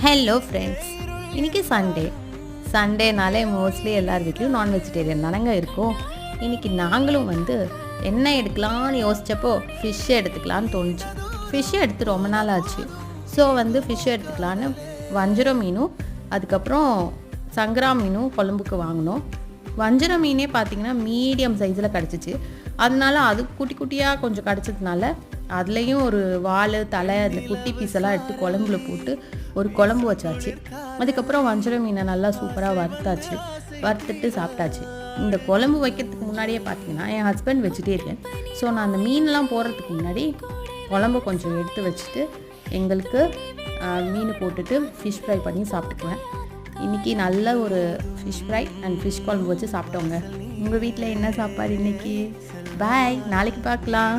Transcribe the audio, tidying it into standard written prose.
Hello friends, இன்றைக்கி சண்டேனாலே mostly எல்லார் வீட்லேயும் நான் வெஜிடேரியன் தானங்க இருக்கும். இன்றைக்கி நாங்களும் என்ன எடுக்கலான்னு யோசித்தப்போ ஃபிஷ்ஷு எடுத்துக்கலான்னு தோணுச்சு. ஃபிஷ்ஷு எடுத்து ரொம்ப நாள் ஆச்சு. ஸோ ஃபிஷ்ஷு எடுத்துக்கலான்னு வஞ்சரம் மீனும் அதுக்கப்புறம் சங்கரா மீனும் கொழம்புக்கு வாங்கினோம். வஞ்சரம் மீனே பார்த்திங்கன்னா மீடியம் சைஸில் கிடச்சிச்சு. அதனால அது குட்டி குட்டியாக கொஞ்சம் கிடச்சதுனால அதுலேயும் ஒரு வால் தலை அந்த குட்டி பீஸெல்லாம் எடுத்து குழம்புல போட்டு ஒரு குழம்பு வச்சாச்சு. அதுக்கப்புறம் வஞ்சரம் மீனை நல்லா சூப்பராக வறுத்துட்டு சாப்பிட்டாச்சு. இந்த குழம்பு வைக்கிறதுக்கு முன்னாடியே பார்த்தீங்கன்னா என் ஹஸ்பண்ட் வெஜிடேரியன். ஸோ நான் அந்த மீன்லாம் போடுறதுக்கு முன்னாடி குழம்பு கொஞ்சம் எடுத்து வச்சுட்டு எங்களுக்கு மீன் போட்டுட்டு ஃபிஷ் ஃப்ரை பண்ணி சாப்பிட்டுக்குவேன். இன்றைக்கி நல்ல ஒரு ஃபிஷ் ஃப்ரை அண்ட் ஃபிஷ் குழம்பு வச்சு சாப்பிட்டோங்க. உங்கள் வீட்டில் என்ன சாப்பாடு இன்றைக்கி? பாய், நாளைக்கு பார்க்கலாம்.